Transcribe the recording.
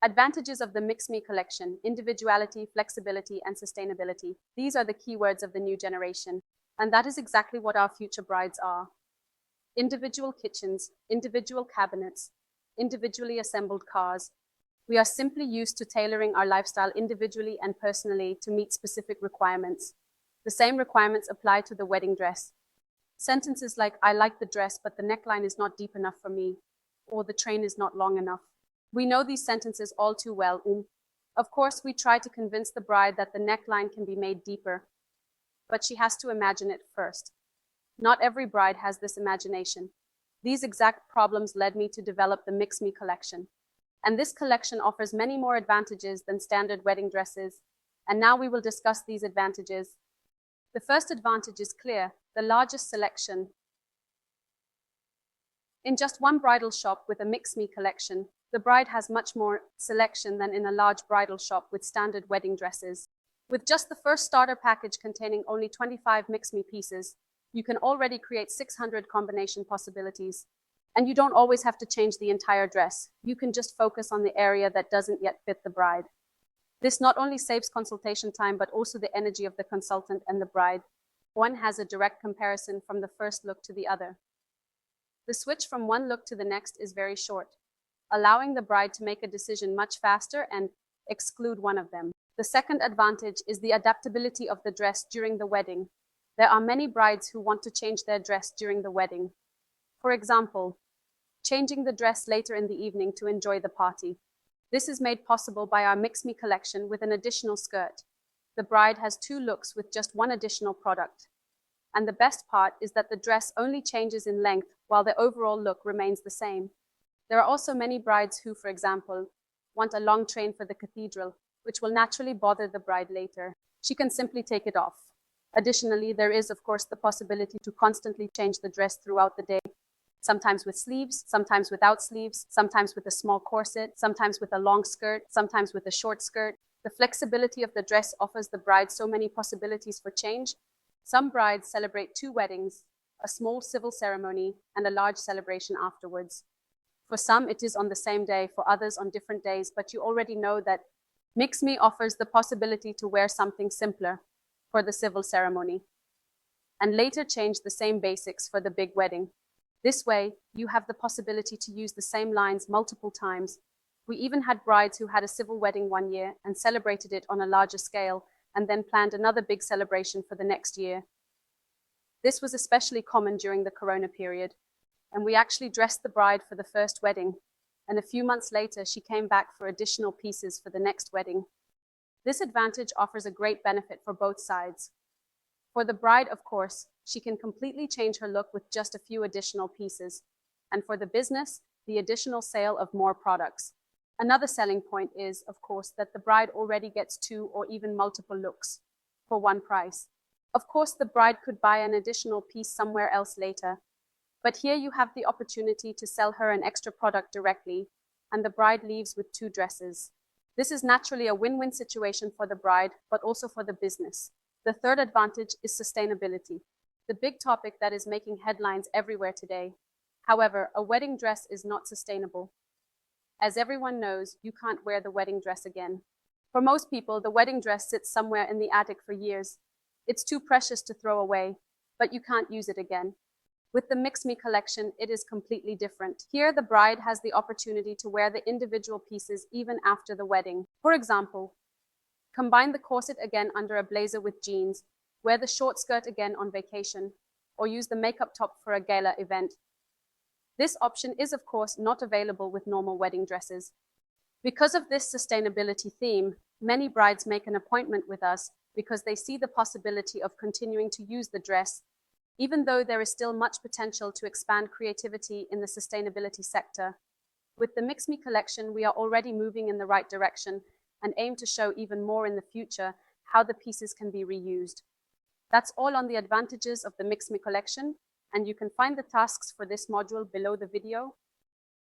Advantages of the miXme collection: individuality, flexibility, and sustainability. These are the keywords of the new generation, and that is exactly what our future brides are. Individual kitchens, individual cabinets, individually assembled cars. We are simply used to tailoring our lifestyle individually and personally to meet specific requirements. The same requirements apply to the wedding dress. Sentences like, "I like the dress, but the neckline is not deep enough for me," or "the train is not long enough." We know these sentences all too well. Of course, we try to convince the bride that the neckline can be made deeper, but she has to imagine it first. Not every bride has this imagination. These exact problems led me to develop the miXme collection. And this collection offers many more advantages than standard wedding dresses. And now we will discuss these advantages. The first advantage is clear: the largest selection. In just one bridal shop with a miXme collection, the bride has much more selection than in a large bridal shop with standard wedding dresses. With just the first starter package containing only 25 miXme pieces, you can already create 600 combination possibilities. And you don't always have to change the entire dress. You can just focus on the area that doesn't yet fit the bride. This not only saves consultation time, but also the energy of the consultant and the bride. One has a direct comparison from the first look to the other. The switch from one look to the next is very short, allowing the bride to make a decision much faster and exclude one of them. The second advantage is the adaptability of the dress during the wedding. There are many brides who want to change their dress during the wedding. For example, changing the dress later in the evening to enjoy the party. This is made possible by our miXme collection with an additional skirt. The bride has two looks with just one additional product. And the best part is that the dress only changes in length while the overall look remains the same. There are also many brides who, for example, want a long train for the cathedral, which will naturally bother the bride later. She can simply take it off. Additionally, there is, of course, the possibility to constantly change the dress throughout the day. Sometimes with sleeves, sometimes without sleeves, sometimes with a small corset, sometimes with a long skirt, sometimes with a short skirt. The flexibility of the dress offers the bride so many possibilities for change. Some brides celebrate 2 weddings, a small civil ceremony, and a large celebration afterwards. For some, it is on the same day, for others on different days, but you already know that miXme offers the possibility to wear something simpler for the civil ceremony, and later change the same basics for the big wedding. This way, you have the possibility to use the same lines multiple times. We even had brides who had a civil wedding one year and celebrated it on a larger scale, and then planned another big celebration for the next year. This was especially common during the Corona period, and we actually dressed the bride for the first wedding, and a few months later she came back for additional pieces for the next wedding. This advantage offers a great benefit for both sides. For the bride, of course, she can completely change her look with just a few additional pieces. And for the business, the additional sale of more products. Another selling point is, of course, that the bride already gets 2 or even multiple looks for one price. Of course, the bride could buy an additional piece somewhere else later. But here you have the opportunity to sell her an extra product directly, and the bride leaves with 2 dresses. This is naturally a win-win situation for the bride, but also for the business. The third advantage is sustainability, the big topic that is making headlines everywhere today. However, a wedding dress is not sustainable. As everyone knows, you can't wear the wedding dress again. For most people, the wedding dress sits somewhere in the attic for years. It's too precious to throw away, but you can't use it again. With the miXme collection, it is completely different. Here, the bride has the opportunity to wear the individual pieces even after the wedding. For example, combine the corset again under a blazer with jeans, wear the short skirt again on vacation, or use the makeup top for a gala event. This option is, of course, not available with normal wedding dresses. Because of this sustainability theme, many brides make an appointment with us because they see the possibility of continuing to use the dress, even though there is still much potential to expand creativity in the sustainability sector. With the miXme collection, we are already moving in the right direction and aim to show even more in the future how the pieces can be reused. That's all on the advantages of the miXme collection, and you can find the tasks for this module below the video.